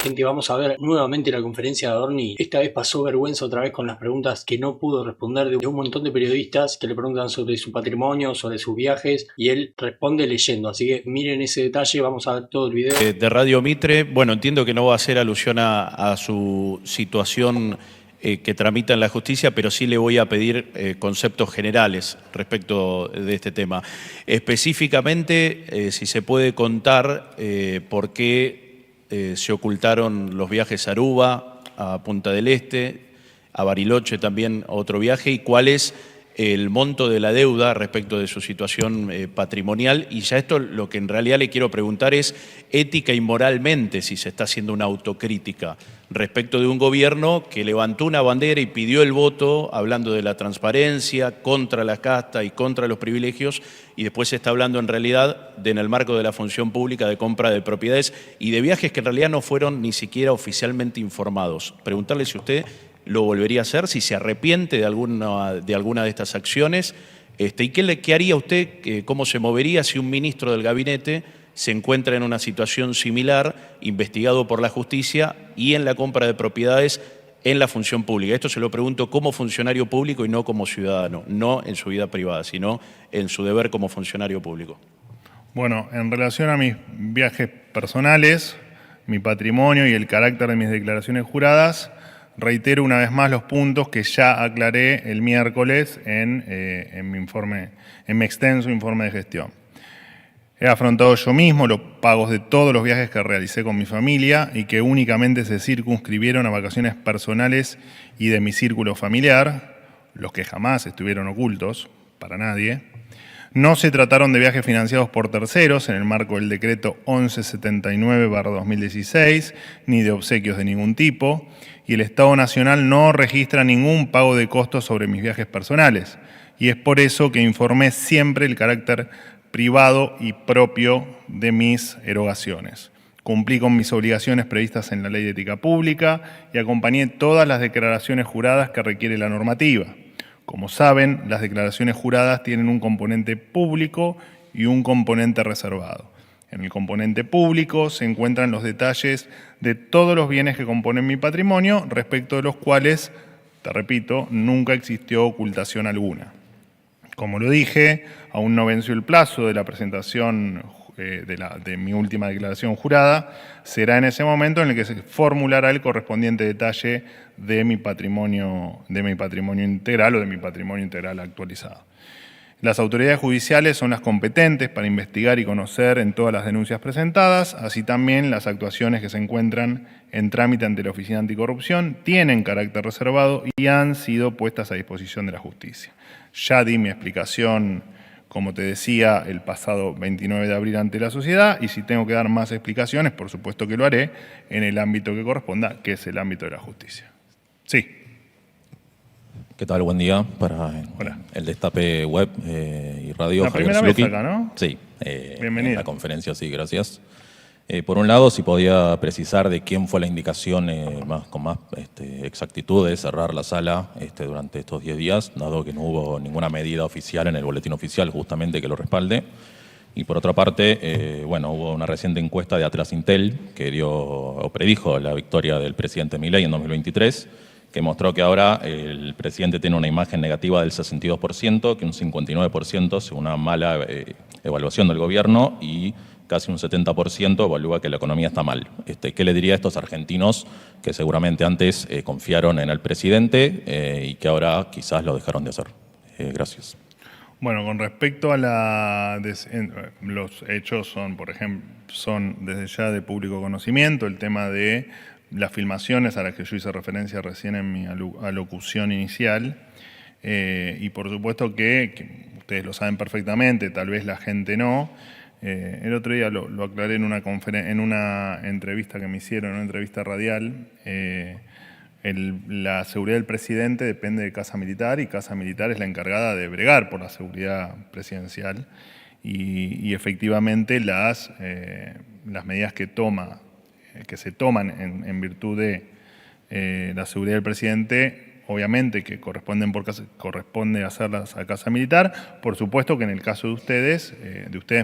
Gente, vamos a ver nuevamente la conferencia de Adorni. Esta vez pasó vergüenza otra vez con las preguntas que no pudo responder de un montón de periodistas que le preguntan sobre su patrimonio, sobre sus viajes, y él responde leyendo. Así que miren ese detalle, vamos a ver todo el video. De Radio Mitre, bueno, entiendo que no va a hacer alusión a su situación que tramita en la justicia, pero sí le voy a pedir conceptos generales respecto de este tema. Específicamente, si se puede contar por qué se ocultaron los viajes a Aruba, a Punta del Este, a Bariloche también otro viaje, y cuál es el monto de la deuda respecto de su situación patrimonial. Y ya esto lo que en realidad le quiero preguntar es ética y moralmente si se está haciendo una autocrítica respecto de un gobierno que levantó una bandera y pidió el voto hablando de la transparencia, contra la casta y contra los privilegios, y después se está hablando en realidad en el marco de la función pública de compra de propiedades y de viajes que en realidad no fueron ni siquiera oficialmente informados. Preguntarle si usted lo volvería a hacer, si se arrepiente de alguna de estas acciones, y qué haría usted, cómo se movería si un ministro del gabinete se encuentra en una situación similar, investigado por la justicia y en la compra de propiedades en la función pública. Esto se lo pregunto como funcionario público y no como ciudadano, no en su vida privada, sino en su deber como funcionario público. Bueno, en relación a mis viajes personales, mi patrimonio y el carácter de mis declaraciones juradas, reitero una vez más los puntos que ya aclaré el miércoles en mi extenso informe de gestión. He afrontado yo mismo los pagos de todos los viajes que realicé con mi familia y que únicamente se circunscribieron a vacaciones personales y de mi círculo familiar, los que jamás estuvieron ocultos para nadie. No se trataron de viajes financiados por terceros en el marco del decreto 1179/2016, ni de obsequios de ningún tipo, y el Estado Nacional no registra ningún pago de costos sobre mis viajes personales. Y es por eso que informé siempre el carácter privado y propio de mis erogaciones. Cumplí con mis obligaciones previstas en la Ley de Ética Pública y acompañé todas las declaraciones juradas que requiere la normativa. Como saben, las declaraciones juradas tienen un componente público y un componente reservado. En el componente público se encuentran los detalles de todos los bienes que componen mi patrimonio, respecto de los cuales, te repito, nunca existió ocultación alguna. Como lo dije, aún no venció el plazo de la presentación de mi última declaración jurada. Será en ese momento en el que se formulará el correspondiente detalle de mi patrimonio integral o de mi patrimonio integral actualizado. Las autoridades judiciales son las competentes para investigar y conocer en todas las denuncias presentadas, así también las actuaciones que se encuentran en trámite ante la Oficina Anticorrupción tienen carácter reservado y han sido puestas a disposición de la justicia. Ya di mi explicación, como te decía, el pasado 29 de abril ante la sociedad, y si tengo que dar más explicaciones, por supuesto que lo haré en el ámbito que corresponda, que es el ámbito de la justicia. Sí. ¿Qué tal? Buen día para el Destape Web y Radio. La primera vez acá, ¿no? Sí. Bienvenido. En la conferencia, sí, gracias. Por un lado, si podía precisar de quién fue la indicación con más exactitud de cerrar la sala durante estos 10 días, dado que no hubo ninguna medida oficial en el boletín oficial justamente que lo respalde. Y por otra parte, hubo una reciente encuesta de Atlas Intel que predijo la victoria del presidente Milei en 2023, que mostró que ahora el presidente tiene una imagen negativa del 62%, que un 59% según una mala evaluación del gobierno, y casi un 70% evalúa que la economía está mal. ¿Qué le diría a estos argentinos que seguramente antes confiaron en el presidente y que ahora quizás lo dejaron de hacer? Gracias. Bueno, con respecto a los hechos son, por ejemplo, son desde ya de público conocimiento, el tema de las filmaciones a las que yo hice referencia recién en mi alocución inicial, y por supuesto que ustedes lo saben perfectamente, tal vez la gente no. El otro día lo aclaré en una entrevista que me hicieron, en una entrevista radial. La seguridad del presidente depende de Casa Militar, y Casa Militar es la encargada de bregar por la seguridad presidencial, y efectivamente las medidas que se toman en virtud de la seguridad del presidente, obviamente que corresponde hacerlas a Casa Militar. Por supuesto que en el caso de ustedes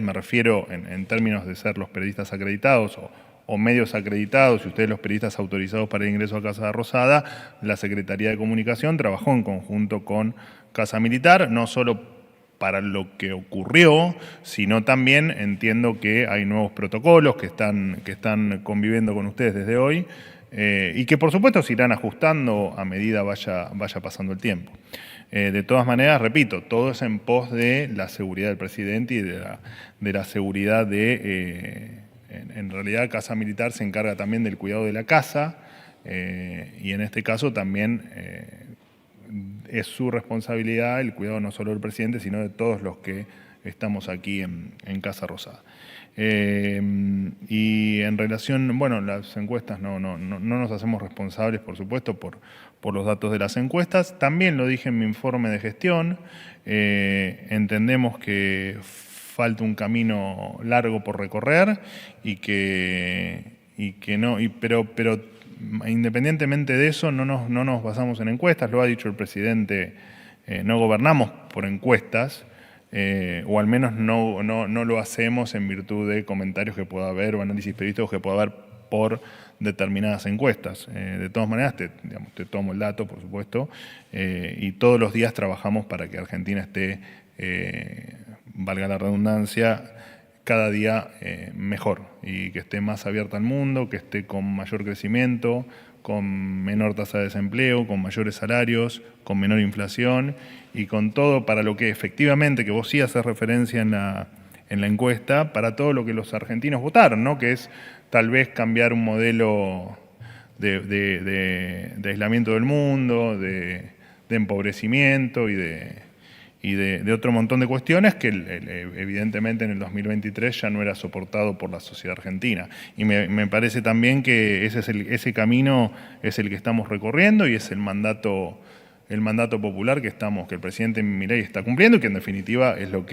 me refiero en términos de ser los periodistas acreditados o medios acreditados y ustedes los periodistas autorizados para el ingreso a Casa Rosada, la Secretaría de Comunicación trabajó en conjunto con Casa Militar, no solo para lo que ocurrió, sino también entiendo que hay nuevos protocolos que están conviviendo con ustedes desde hoy y que por supuesto se irán ajustando a medida vaya pasando el tiempo. De todas maneras, repito, todo es en pos de la seguridad del presidente y de la seguridad en realidad Casa Militar se encarga también del cuidado de la casa y en este caso también es su responsabilidad el cuidado no solo del presidente, sino de todos los que estamos aquí en Casa Rosada. Y en relación, bueno, las encuestas no nos hacemos responsables, por supuesto, por los datos de las encuestas. También lo dije en mi informe de gestión, entendemos que falta un camino largo por recorrer pero independientemente de eso no nos basamos en encuestas, lo ha dicho el presidente, no gobernamos por encuestas, o al menos no lo hacemos en virtud de comentarios que pueda haber o análisis periodísticos que pueda haber por determinadas encuestas. De todas maneras, te tomo el dato, por supuesto, y todos los días trabajamos para que Argentina esté, valga la redundancia, cada día mejor y que esté más abierta al mundo, que esté con mayor crecimiento, con menor tasa de desempleo, con mayores salarios, con menor inflación y con todo para lo que efectivamente, que vos sí haces referencia en la encuesta, para todo lo que los argentinos votaron, ¿no? Que es tal vez cambiar un modelo de aislamiento del mundo, de empobrecimiento y de otro montón de cuestiones que evidentemente en el 2023 ya no era soportado por la sociedad argentina. Y me parece también que ese camino es el que estamos recorriendo y es el mandato popular que el presidente Milei está cumpliendo y que en definitiva es lo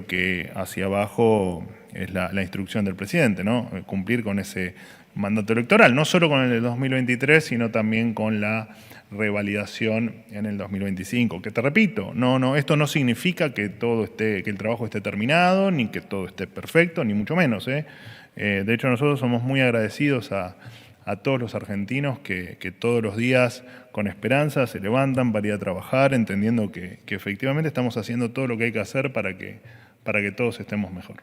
que hacia abajo es la instrucción del presidente, ¿no? Cumplir con ese mandato electoral, no solo con el de 2023, sino también con la revalidación en el 2025. Que te repito, esto no significa que que el trabajo esté terminado, ni que todo esté perfecto, ni mucho menos. De hecho, nosotros somos muy agradecidos a todos los argentinos que todos los días con esperanza se levantan para ir a trabajar, entendiendo que efectivamente estamos haciendo todo lo que hay que hacer para que todos estemos mejor.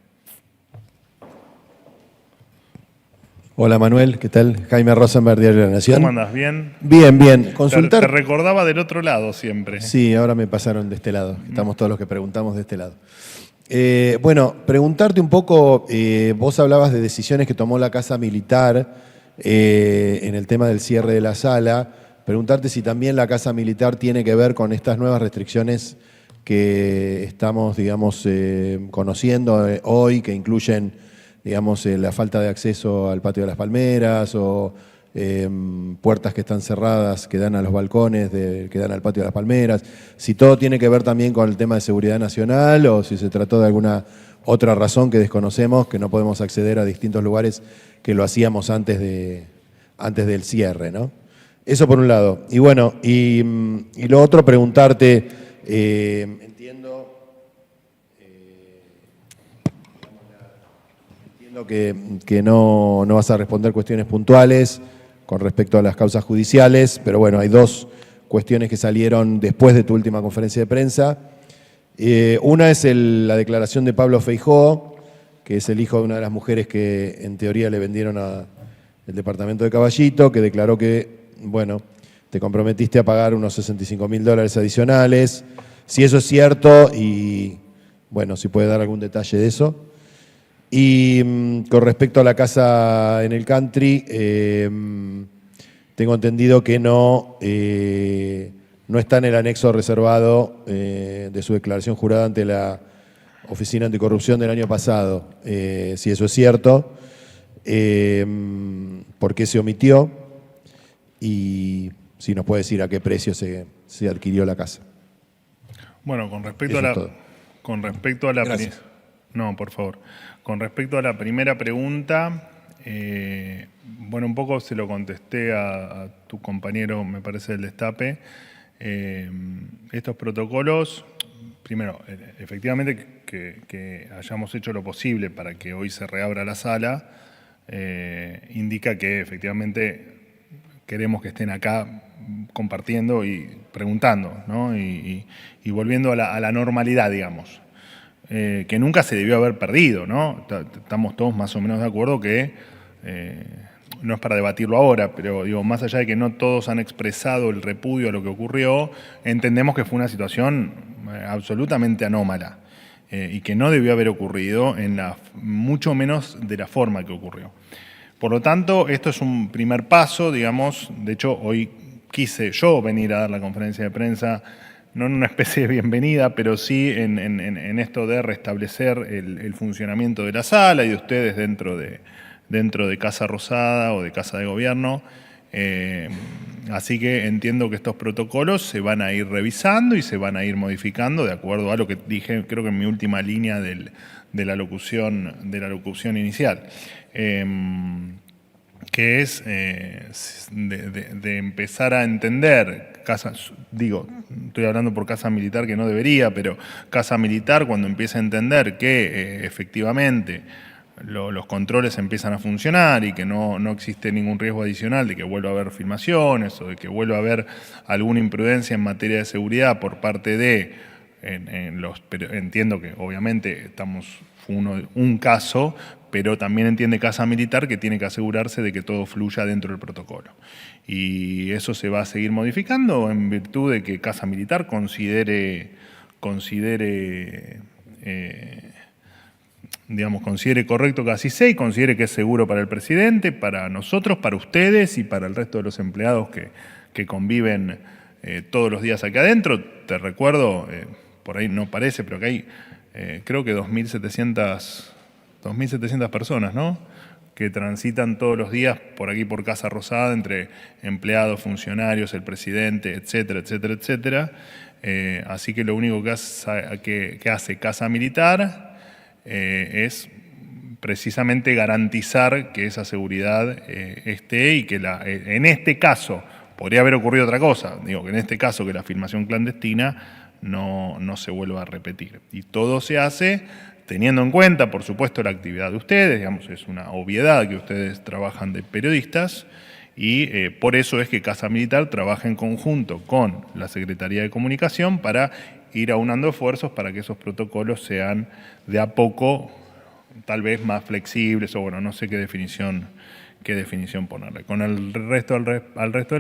Hola Manuel, ¿qué tal? Jaime Rosenberg, Diario de la Nación. ¿Cómo andás? ¿Bien? Bien, bien. Consultar. Te recordaba del otro lado siempre. Sí, ahora me pasaron de este lado. Estamos todos los que preguntamos de este lado. Bueno, preguntarte un poco, vos hablabas de decisiones que tomó la Casa Militar en el tema del cierre de la sala. Preguntarte si también la Casa Militar tiene que ver con estas nuevas restricciones que estamos, digamos, conociendo hoy, que incluyen, digamos, la falta de acceso al patio de las palmeras o puertas que están cerradas que dan a los balcones que dan al patio de las palmeras, si todo tiene que ver también con el tema de seguridad nacional o si se trató de alguna otra razón que desconocemos, que no podemos acceder a distintos lugares que lo hacíamos antes del cierre, ¿no? Eso por un lado. Y bueno, y lo otro, preguntarte, entiendo que no vas a responder cuestiones puntuales con respecto a las causas judiciales, pero bueno, hay dos cuestiones que salieron después de tu última conferencia de prensa. Una es la declaración de Pablo Feijóo, que es el hijo de una de las mujeres que en teoría le vendieron al departamento de Caballito, que declaró que, bueno, te comprometiste a pagar unos $65.000 adicionales. Si eso es cierto y, bueno, si puede dar algún detalle de eso. Y con respecto a la casa en el country, tengo entendido que no está en el anexo reservado de su declaración jurada ante la Oficina Anticorrupción del año pasado. Si eso es cierto, ¿por qué se omitió? Y si nos puede decir a qué precio se adquirió la casa. Bueno, con respecto a la Gracias. No, por favor. Con respecto a la primera pregunta, bueno, un poco se lo contesté a tu compañero, me parece, del Destape. Estos protocolos, primero, efectivamente que hayamos hecho lo posible para que hoy se reabra la sala, indica que efectivamente queremos que estén acá compartiendo y preguntando, ¿no? y volviendo a la normalidad, digamos, que nunca se debió haber perdido, ¿no? Estamos todos más o menos de acuerdo que, no es para debatirlo ahora, pero digo, más allá de que no todos han expresado el repudio a lo que ocurrió, entendemos que fue una situación absolutamente anómala y que no debió haber ocurrido, mucho menos de la forma que ocurrió. Por lo tanto, esto es un primer paso, digamos. De hecho, hoy quise yo venir a dar la conferencia de prensa, no en una especie de bienvenida, pero sí en esto de restablecer el funcionamiento de la sala y de ustedes dentro de Casa Rosada o de Casa de Gobierno. Así que entiendo que estos protocolos se van a ir revisando y se van a ir modificando de acuerdo a lo que dije, creo que en mi última línea de la locución inicial. Que es de empezar a entender, estoy hablando por Casa Militar que no debería, pero Casa Militar cuando empieza a entender que efectivamente los controles empiezan a funcionar y que no existe ningún riesgo adicional de que vuelva a haber filmaciones o de que vuelva a haber alguna imprudencia en materia de seguridad por parte de, pero entiendo que obviamente fue un caso, pero también entiende Casa Militar que tiene que asegurarse de que todo fluya dentro del protocolo. Y eso se va a seguir modificando en virtud de que Casa Militar considere correcto que así sea y considere que es seguro para el presidente, para nosotros, para ustedes y para el resto de los empleados que conviven todos los días acá adentro. Te recuerdo, por ahí no parece, pero que hay creo que 2.700 personas, ¿no?, que transitan todos los días por aquí por Casa Rosada, entre empleados, funcionarios, el presidente, etcétera, etcétera, etcétera. Así que lo único que hace Casa Militar es precisamente garantizar que esa seguridad esté y que en este caso, podría haber ocurrido otra cosa, digo que en este caso que la filmación clandestina no se vuelva a repetir. Y todo se hace teniendo en cuenta, por supuesto, la actividad de ustedes, digamos, es una obviedad que ustedes trabajan de periodistas y por eso es que Casa Militar trabaja en conjunto con la Secretaría de Comunicación para ir aunando esfuerzos para que esos protocolos sean de a poco tal vez más flexibles o bueno, no sé qué definición ponerle. Con al resto de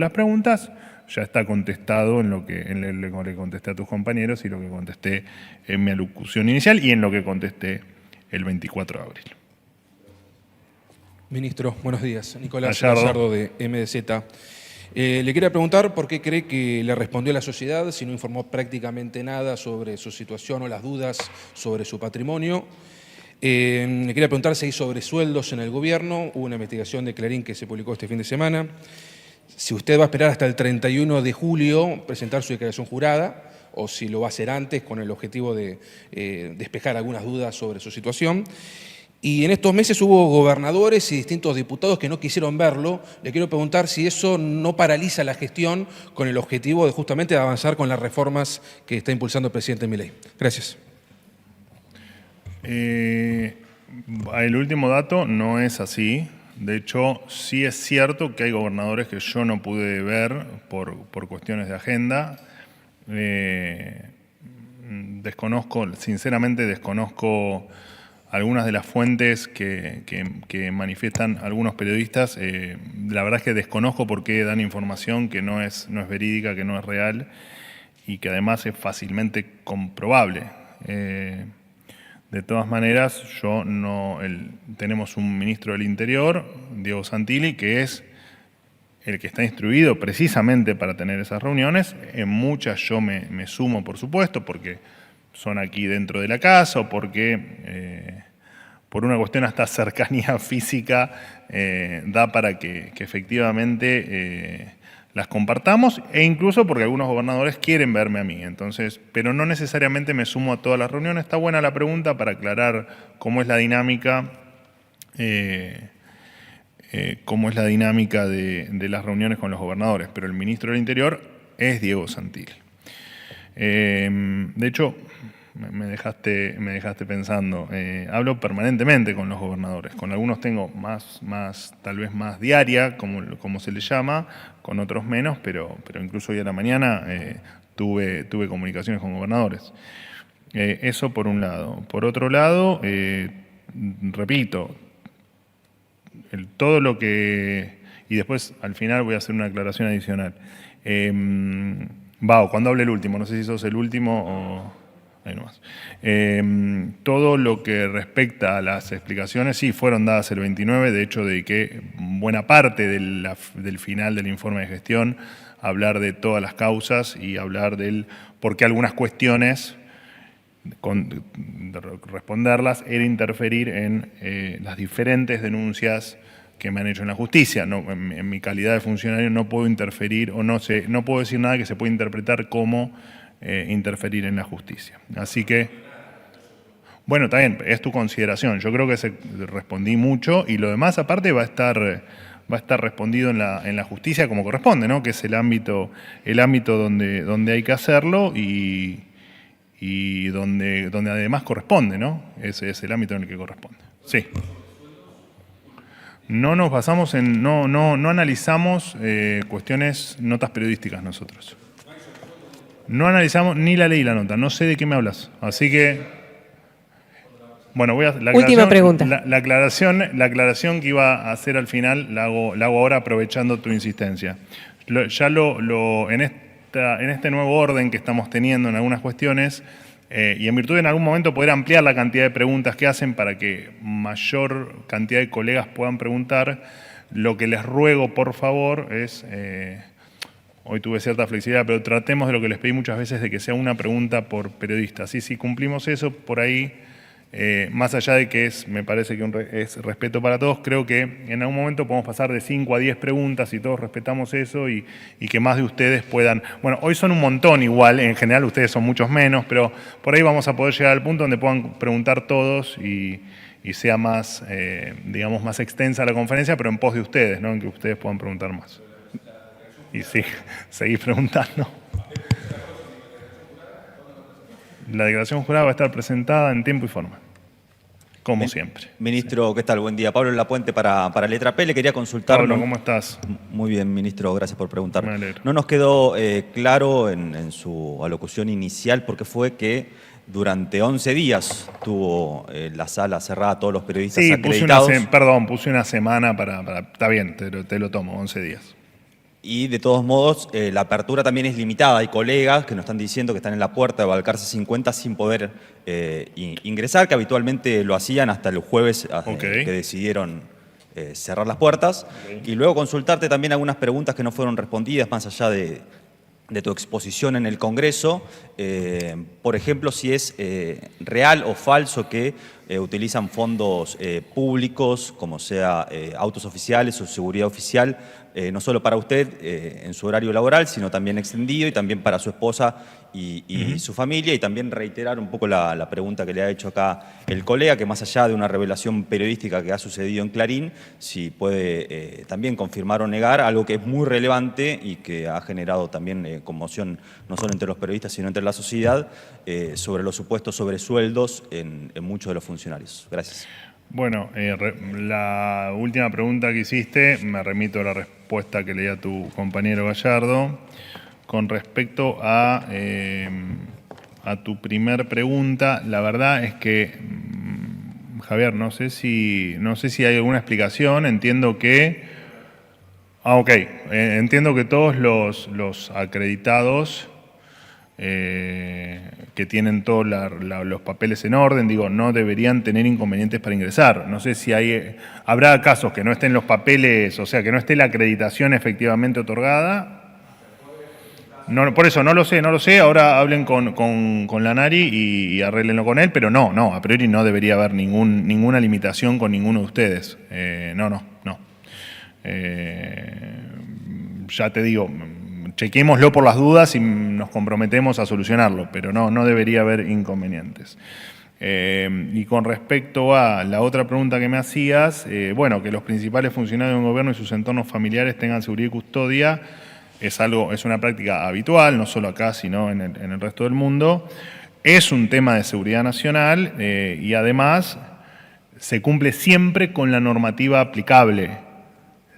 las preguntas ya está contestado en lo que le contesté a tus compañeros y lo que contesté en mi alocución inicial y en lo que contesté el 24 de abril. Ministro, buenos días. Nicolás Gallardo. Gallardo de MDZ. Le quería preguntar por qué cree que le respondió a la sociedad si no informó prácticamente nada sobre su situación o las dudas sobre su patrimonio. Le quería preguntar si hay sobresueldos en el gobierno. Hubo una investigación de Clarín que se publicó este fin de semana. Si usted va a esperar hasta el 31 de julio presentar su declaración jurada o si lo va a hacer antes con el objetivo de despejar algunas dudas sobre su situación. Y en estos meses hubo gobernadores y distintos diputados que no quisieron verlo. Le quiero preguntar si eso no paraliza la gestión con el objetivo de justamente avanzar con las reformas que está impulsando el presidente Milei. Gracias. El último dato no es así. De hecho, sí es cierto que hay gobernadores que yo no pude ver por cuestiones de agenda. Sinceramente desconozco algunas de las fuentes que manifiestan algunos periodistas. La verdad es que desconozco por qué dan información que no es verídica, que no es real y que además es fácilmente comprobable. De todas maneras, tenemos un ministro del Interior, Diego Santilli, que es el que está instruido precisamente para tener esas reuniones. En muchas yo me sumo, por supuesto, porque son aquí dentro de la casa o porque por una cuestión hasta cercanía física da para que efectivamente las compartamos e incluso porque algunos gobernadores quieren verme a mí. Entonces, pero no necesariamente me sumo a todas las reuniones. Está buena la pregunta para aclarar cómo es la dinámica de las reuniones con los gobernadores. Pero el ministro del Interior es Diego Santilli. De hecho, me dejaste pensando. Hablo permanentemente con los gobernadores. Con algunos tengo tal vez más diaria, como se le llama, con otros menos, pero incluso hoy a la mañana tuve comunicaciones con gobernadores. Eso por un lado. Por otro lado, repito, todo lo que... Y después, al final, voy a hacer una aclaración adicional. Cuando hable el último, no sé si sos el último o... Ahí nomás. Todo lo que respecta a las explicaciones, sí, fueron dadas el 29, de hecho dediqué buena parte del final del informe de gestión a hablar de todas las causas y hablar del por qué algunas cuestiones, responderlas, era interferir en las diferentes denuncias que me han hecho en la justicia. No, en mi calidad de funcionario no puedo interferir o no puedo decir nada que se pueda interpretar como interferir en la justicia. Así que, bueno, está bien, es tu consideración. Yo creo que respondí mucho y lo demás aparte va a estar respondido en la justicia como corresponde, ¿no? Que es el ámbito donde hay que hacerlo y donde además corresponde, ¿no? Ese es el ámbito en el que corresponde. Sí. No nos basamos no analizamos notas periodísticas nosotros. No analizamos ni la ley y la nota, no sé de qué me hablas. Así que, bueno, última pregunta. La aclaración que iba a hacer al final la hago ahora aprovechando tu insistencia. En este nuevo orden que estamos teniendo en algunas cuestiones, y en virtud de en algún momento poder ampliar la cantidad de preguntas que hacen para que mayor cantidad de colegas puedan preguntar, lo que les ruego, por favor, es... Hoy tuve cierta flexibilidad, pero tratemos de lo que les pedí muchas veces, de que sea una pregunta por periodista. Sí, si cumplimos eso, por ahí, más allá de que me parece que es respeto para todos, creo que en algún momento podemos pasar de 5 a 10 preguntas y todos respetamos eso y que más de ustedes puedan... Bueno, hoy son un montón igual, en general ustedes son muchos menos, pero por ahí vamos a poder llegar al punto donde puedan preguntar todos y sea más, digamos, más extensa la conferencia, pero en pos de ustedes, ¿no? En que ustedes puedan preguntar más. Y sí, seguís preguntando. La declaración jurada va a estar presentada en tiempo y forma, como siempre. Ministro, ¿qué tal? Buen día. Pablo Lapuente para Letra P. Le quería consultar... Pablo, ¿cómo estás? Muy bien, ministro. Gracias por preguntar. Me alegro. No nos quedó claro en su alocución inicial por qué fue que durante 11 días tuvo la sala cerrada a todos los periodistas acreditados. Puse una semana para está bien, te lo tomo, 11 días. Y de todos modos, la apertura también es limitada. Hay colegas que nos están diciendo que están en la puerta de Balcarce 50 sin poder ingresar, que habitualmente lo hacían hasta el jueves que decidieron cerrar las puertas. Y luego consultarte también algunas preguntas que no fueron respondidas, más allá de tu exposición en el Congreso. Por ejemplo, si es real o falso que utilizan fondos públicos, como sea autos oficiales o seguridad oficial, no solo para usted en su horario laboral, sino también extendido y también para su esposa y su familia. Y también reiterar un poco la pregunta que le ha hecho acá el colega, que más allá de una revelación periodística que ha sucedido en Clarín, si puede también confirmar o negar algo que es muy relevante y que ha generado también conmoción no solo entre los periodistas, sino entre la sociedad, sobre los supuestos sobresueldos en muchos de los funcionarios. Gracias. Bueno, la última pregunta que hiciste, me remito a la respuesta que leía tu compañero Gallardo. Con respecto a tu primer pregunta, la verdad es que, Javier, no sé si hay alguna explicación. Entiendo que... entiendo que todos los acreditados que tienen todos los papeles en orden, no deberían tener inconvenientes para ingresar. No sé si habrá casos que no estén los papeles, o sea, que no esté la acreditación efectivamente otorgada. No, por eso no lo sé. Ahora hablen con Lanari y arréglenlo con él, pero no, a priori no debería haber ninguna limitación con ninguno de ustedes. No. Ya te digo, chequémoslo por las dudas y nos comprometemos a solucionarlo, pero no debería haber inconvenientes. Y con respecto a la otra pregunta que me hacías, que los principales funcionarios de un gobierno y sus entornos familiares tengan seguridad y custodia, es una práctica habitual, no solo acá, sino en el resto del mundo. Es un tema de seguridad nacional y además se cumple siempre con la normativa aplicable,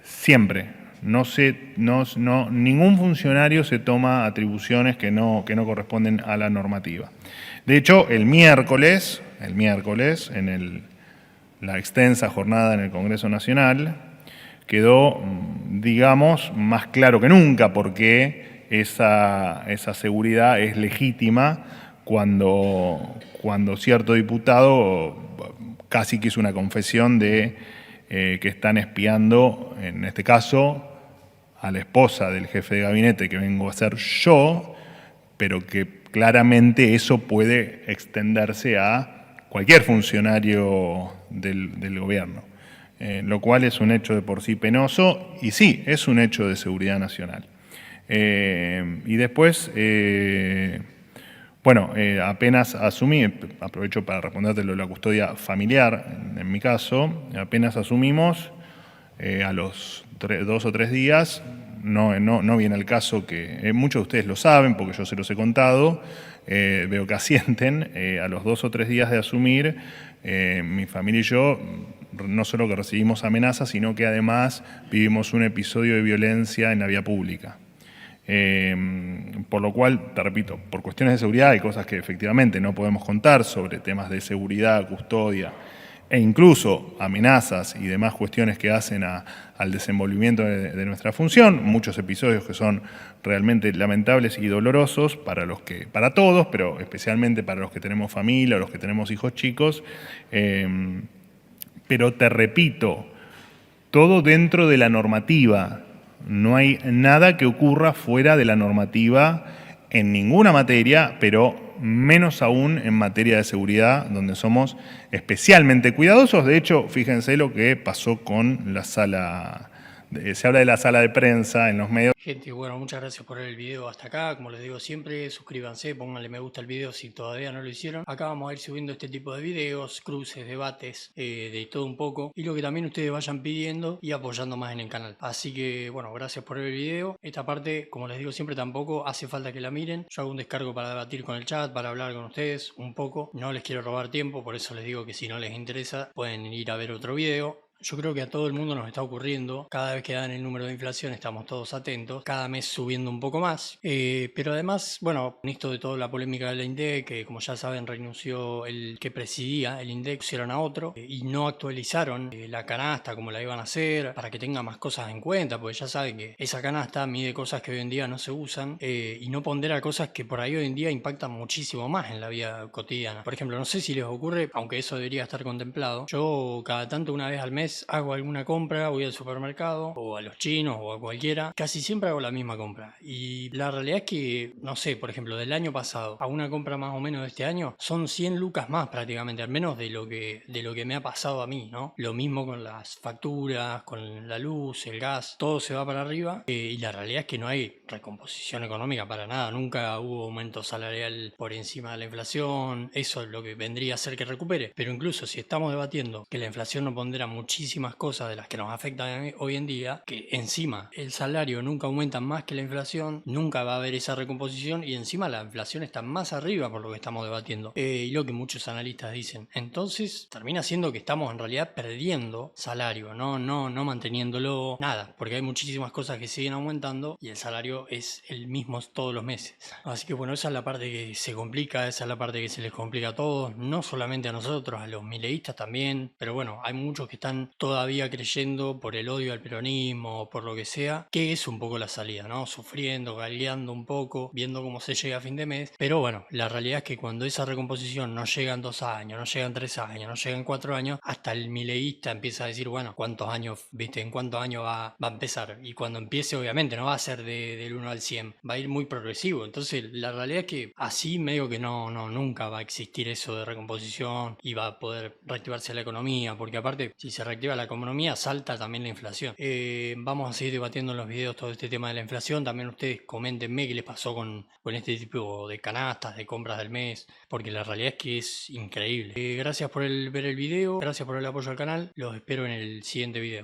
siempre. Ningún funcionario se toma atribuciones que no corresponden a la normativa. De hecho, el miércoles en la extensa jornada en el Congreso Nacional, quedó, digamos, más claro que nunca porque esa seguridad es legítima cuando cierto diputado casi que hizo una confesión de que están espiando, en este caso, a la esposa del jefe de gabinete que vengo a ser yo, pero que claramente eso puede extenderse a cualquier funcionario del gobierno, lo cual es un hecho de por sí penoso y sí, es un hecho de seguridad nacional. Y después, apenas asumí, aprovecho para responderte lo de la custodia familiar, en mi caso, apenas asumimos, a los 2 o 3 días, no viene al caso que muchos de ustedes lo saben porque yo se los he contado, veo que asienten, a los 2 o 3 días de asumir, mi familia y yo no solo que recibimos amenazas, sino que además vivimos un episodio de violencia en la vía pública. Por lo cual, te repito, por cuestiones de seguridad hay cosas que efectivamente no podemos contar sobre temas de seguridad, custodia e incluso amenazas y demás cuestiones que hacen al desenvolvimiento de nuestra función, muchos episodios que son realmente lamentables y dolorosos para todos, pero especialmente para los que tenemos familia o los que tenemos hijos chicos, pero te repito, todo dentro de la normativa. No hay nada que ocurra fuera de la normativa en ninguna materia, pero menos aún en materia de seguridad, donde somos especialmente cuidadosos. De hecho, fíjense lo que pasó con la sala, se habla de la sala de prensa en los medios. Gente, bueno, muchas gracias por ver el video hasta acá. Como les digo siempre, suscríbanse, pónganle me gusta al video si todavía no lo hicieron. Acá vamos a ir subiendo este tipo de videos, cruces, debates, de todo un poco. Y lo que también ustedes vayan pidiendo y apoyando más en el canal. Así que, bueno, gracias por ver el video. Esta parte, como les digo siempre, tampoco hace falta que la miren. Yo hago un descargo para debatir con el chat, para hablar con ustedes un poco. No les quiero robar tiempo, por eso les digo que si no les interesa, pueden ir a ver otro video. Yo creo que a todo el mundo nos está ocurriendo, cada vez que dan el número de inflación estamos todos atentos, cada mes subiendo un poco más, pero además, bueno, con esto de toda la polémica de la INDEC, que como ya saben renunció el que presidía el INDEC, pusieron a otro y no actualizaron la canasta como la iban a hacer para que tenga más cosas en cuenta, porque ya saben que esa canasta mide cosas que hoy en día no se usan y no pondera cosas que por ahí hoy en día impactan muchísimo más en la vida cotidiana. Por ejemplo, no sé si les ocurre, aunque eso debería estar contemplado, yo cada tanto una vez al mes hago alguna compra, voy al supermercado o a los chinos o a cualquiera, casi siempre hago la misma compra y la realidad es que, no sé, por ejemplo del año pasado a una compra más o menos de este año son 100 lucas más prácticamente, al menos de lo que me ha pasado a mí, ¿no? Lo mismo con las facturas, con la luz, el gas, todo se va para arriba y la realidad es que no hay recomposición económica para nada, nunca hubo aumento salarial por encima de la inflación, eso es lo que vendría a ser que recupere, pero incluso si estamos debatiendo que la inflación no pondera muchísimas cosas de las que nos afectan hoy en día, que encima el salario nunca aumenta más que la inflación, nunca va a haber esa recomposición y encima la inflación está más arriba por lo que estamos debatiendo y lo que muchos analistas dicen. Entonces termina siendo que estamos en realidad perdiendo salario, no manteniéndolo nada, porque hay muchísimas cosas que siguen aumentando y el salario es el mismo todos los meses. Así que bueno, esa es la parte que se complica, esa es la parte que se les complica a todos, no solamente a nosotros, a los mileístas también, pero bueno, hay muchos que están todavía creyendo por el odio al peronismo o por lo que sea, que es un poco la salida, ¿no? Sufriendo, galeando un poco, viendo cómo se llega a fin de mes, pero bueno, la realidad es que cuando esa recomposición no llega en 2 años, no llega en 3 años, no llega en 4 años, hasta el mileísta empieza a decir, bueno, ¿cuántos años, viste, en cuántos años va a empezar? Y cuando empiece, obviamente, no va a ser del 1 al 100, va a ir muy progresivo, entonces la realidad es que así medio que nunca va a existir eso de recomposición y va a poder reactivarse la economía, porque aparte, si se reactiva la economía, salta también la inflación. Vamos a seguir debatiendo en los videos todo este tema de la inflación. También ustedes coméntenme qué les pasó con este tipo de canastas, de compras del mes, porque la realidad es que es increíble. Gracias por ver el video, gracias por el apoyo al canal. Los espero en el siguiente video.